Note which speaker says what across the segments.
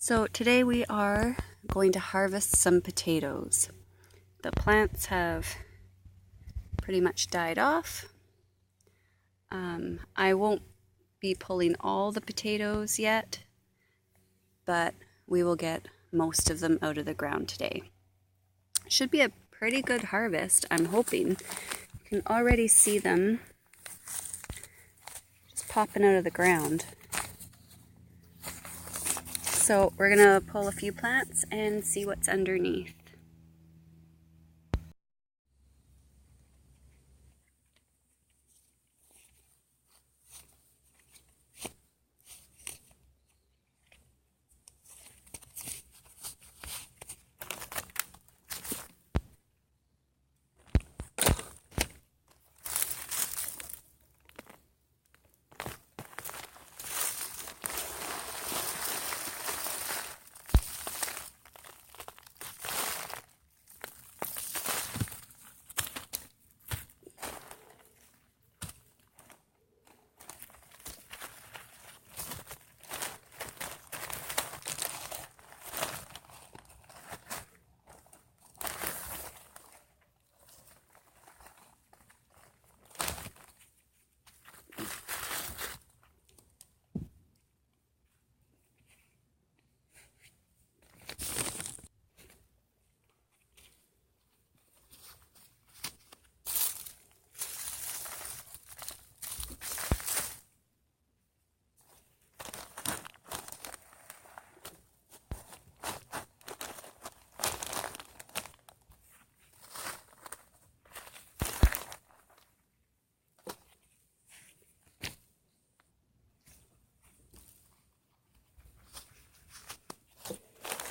Speaker 1: So today we are going to harvest some potatoes. The plants have pretty much died off. I won't be pulling all the potatoes yet, but we will get most of them out of the ground today. Should be a pretty good harvest, I'm hoping. You can already see them just popping out of the ground. So we're gonna pull a few plants and see what's underneath.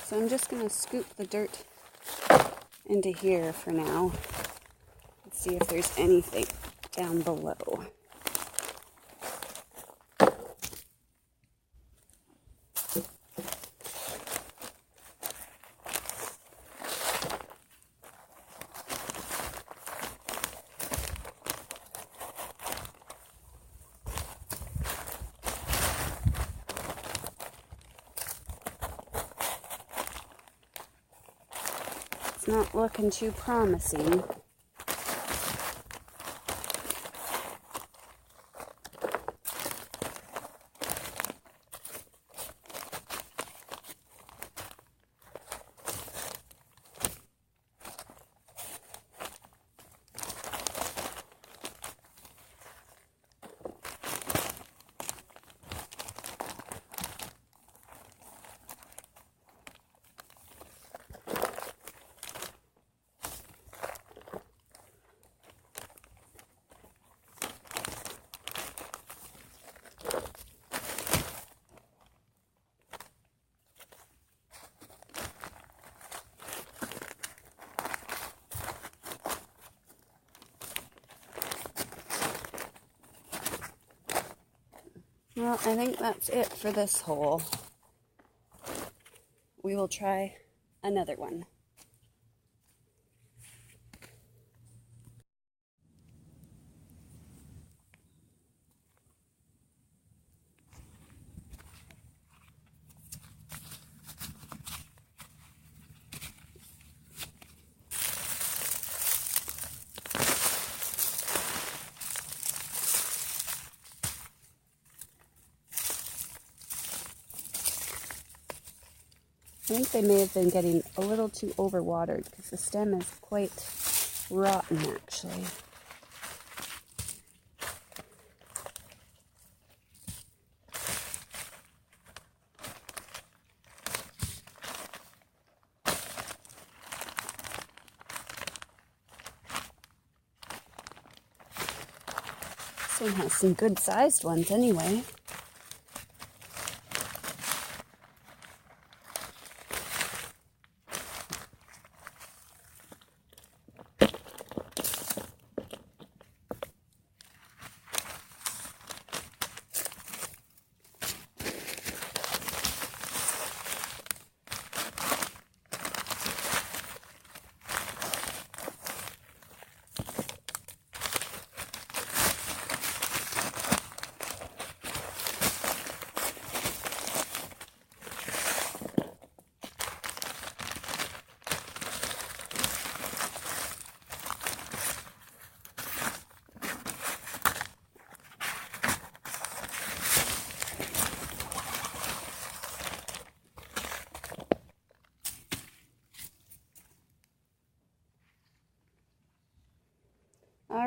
Speaker 1: So I'm just going to scoop the dirt into here for now. Let's see if there's anything down below. It's not looking too promising. Well, I think that's it for this hole. We will try another one. I think they may have been getting a little too overwatered because the stem is quite rotten, actually. This one has some good-sized ones anyway.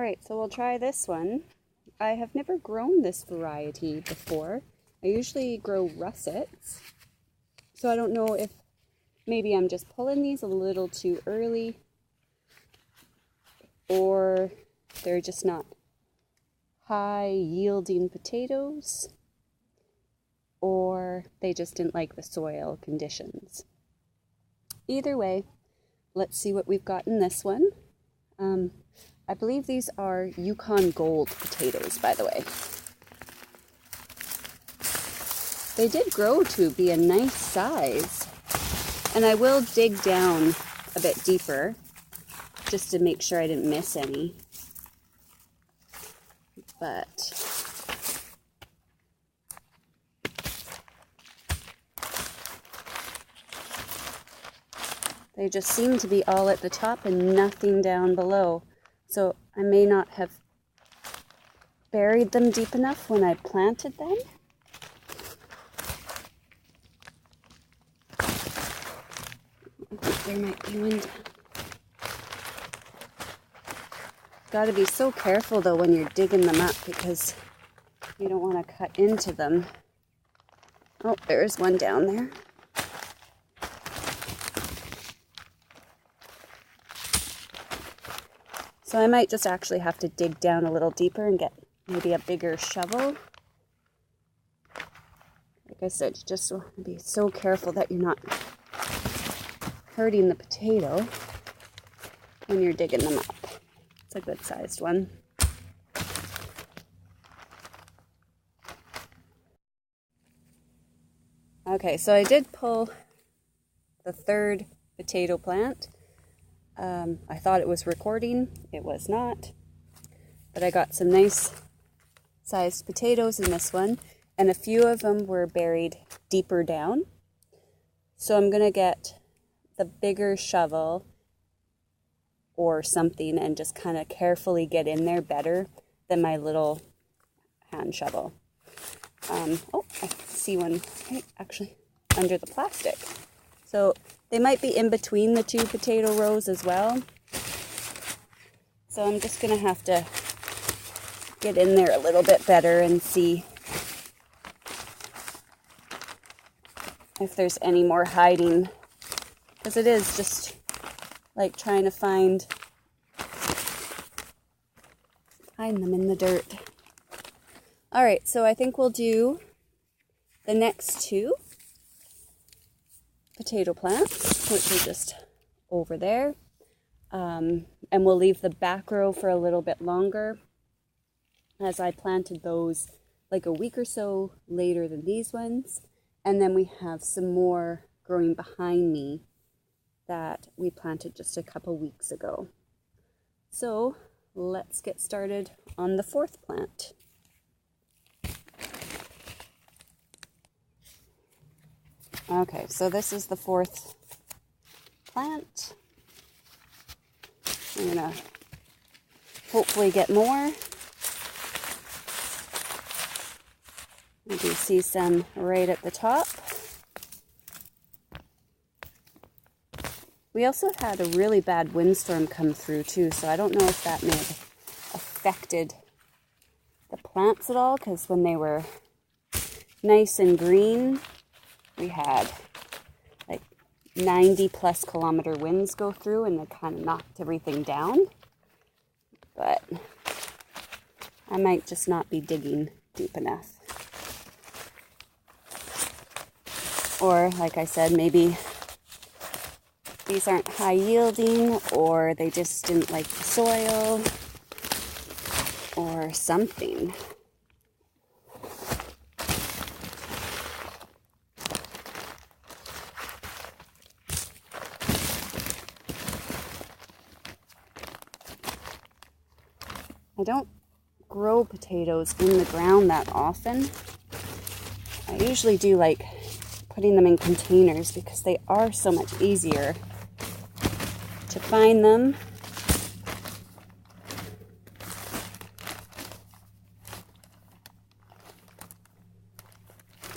Speaker 1: Alright, so we'll try this one. I have never grown this variety before. I usually grow russets, so I don't know if maybe I'm just pulling these a little too early, or they're just not high yielding potatoes, or they just didn't like the soil conditions. Either way, let's see what we've got in this one. I believe these are Yukon Gold potatoes, by the way. They did grow to be a nice size, and I will dig down a bit deeper just to make sure I didn't miss any. But they just seem to be all at the top and nothing down below. So I may not have buried them deep enough when I planted them. I think there might be one down. Got to be so careful though when you're digging them up, because you don't want to cut into them. Oh, there's one down there. So I might just actually have to dig down a little deeper and get maybe a bigger shovel. Like I said, you just want to be so careful that you're not hurting the potato when you're digging them up. It's a good sized one. Okay, so I did pull the third potato plant. I thought it was recording. It was not. But I got some nice sized potatoes in this one, and a few of them were buried deeper down. So I'm going to get the bigger shovel or something and just kind of carefully get in there better than my little hand shovel. Oh, I see one right actually under the plastic. So they might be in between the two potato rows as well. So I'm just going to have to get in there a little bit better and see if there's any more hiding. Because it is just like trying to find them in the dirt. Alright, so I think we'll do the next two potato plants, which are just over there. And we'll leave the back row for a little bit longer, as I planted those like a week or so later than these ones. And then we have some more growing behind me that we planted just a couple weeks ago. So let's get started on the fourth plant. Okay, so this is the fourth plant. I'm gonna hopefully get more. You can see some right at the top. We also had a really bad windstorm come through too, so I don't know if that may have affected the plants at all, because when they were nice and green, we had like 90+ kilometer winds go through, and they kind of knocked everything down. But I might just not be digging deep enough. Or, like I said, maybe these aren't high yielding, or they just didn't like the soil, or something. I don't grow potatoes in the ground that often. I usually do like putting them in containers because they are so much easier to find them.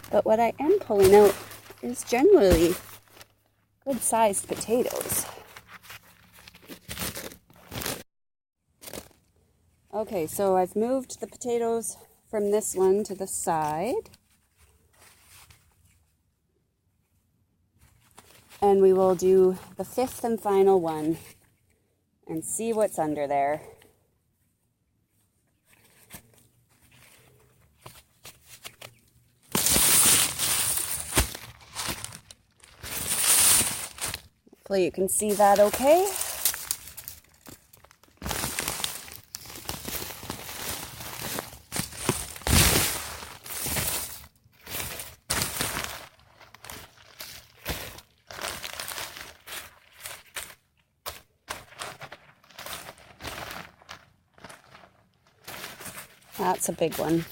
Speaker 1: But what I am pulling out is generally good-sized potatoes. Okay, so I've moved the potatoes from this one to the side. And we will do the fifth and final one and see what's under there. Hopefully you can see that okay. That's a big one.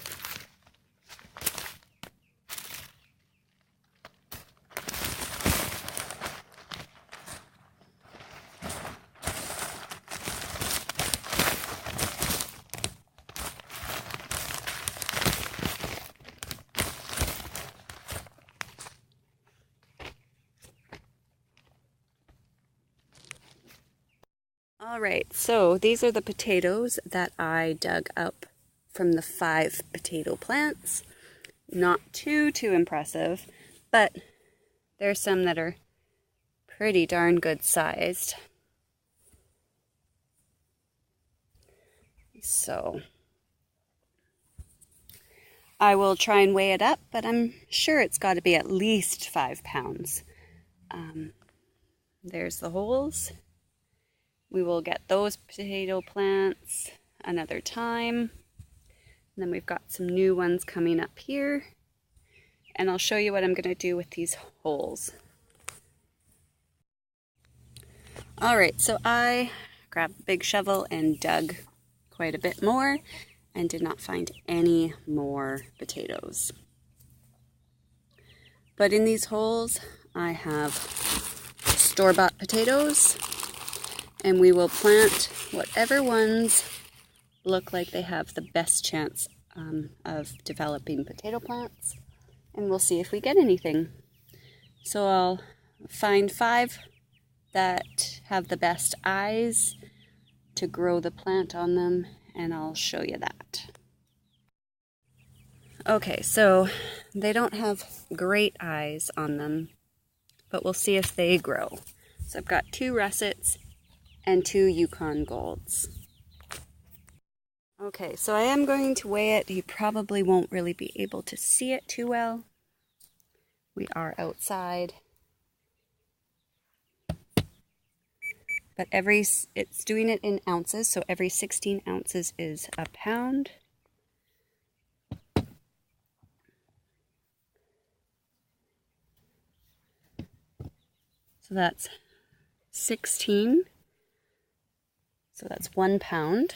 Speaker 1: All right, so these are the potatoes that I dug up from the 5 potato plants. Not too impressive, but there's some that are pretty darn good sized. So I will try and weigh it up, but I'm sure it's got to be at least 5 pounds. There's the holes. We will get those potato plants another time. And then we've got some new ones coming up here. And I'll show you what I'm going to do with these holes. All right, so I grabbed a big shovel and dug quite a bit more and did not find any more potatoes. But in these holes, I have store-bought potatoes, and we will plant whatever ones look like they have the best chance of developing potato plants, and we'll see if we get anything. So I'll find 5 that have the best eyes to grow the plant on them, and I'll show you that. Okay, so they don't have great eyes on them, but we'll see if they grow. So I've got 2 russets and 2 Yukon Golds. Okay, so I am going to weigh it. You probably won't really be able to see it too well. We are outside. But it's doing it in ounces, so every 16 ounces is a pound. So that's 16. So that's 1 pound.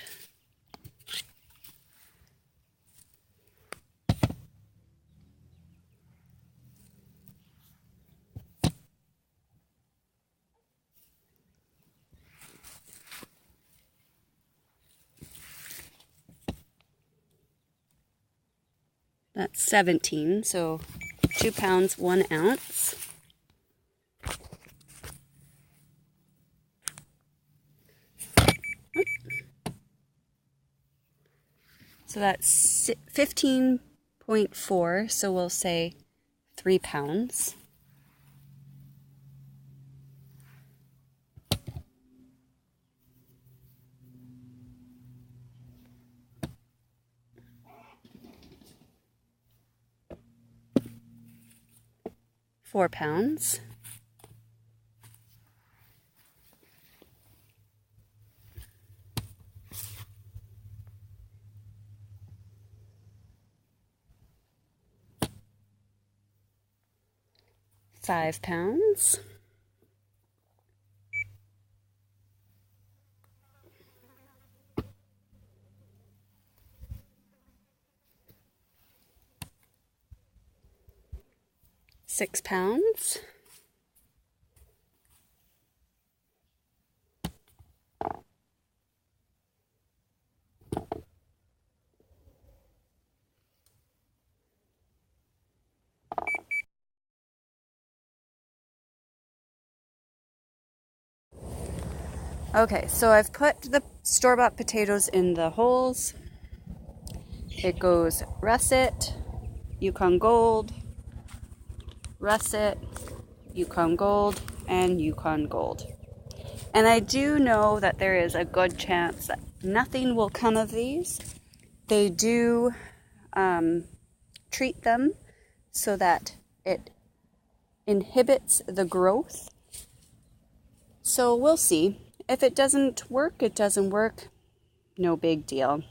Speaker 1: That's 17, so 2 pounds, 1 ounce. So that's 15.4, so we'll say 3 pounds. £4. 5 pounds. 6 pounds. Okay, so I've put the store-bought potatoes in the holes. It goes Russet, Yukon Gold, Russet, Yukon Gold, and Yukon Gold. And I do know that there is a good chance that nothing will come of these. They do treat them so that it inhibits the growth. So we'll see. If it doesn't work, it doesn't work. No big deal.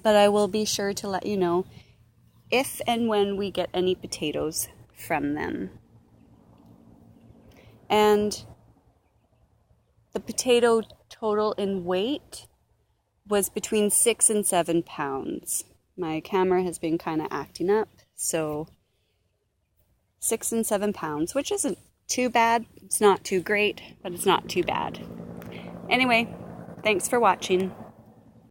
Speaker 1: But I will be sure to let you know if and when we get any potatoes from them. And the potato total in weight was between 6 and 7 pounds. My camera has been kind of acting up, so 6 and 7 pounds, which isn't too bad. It's not too great, but it's not too bad. Anyway, thanks for watching.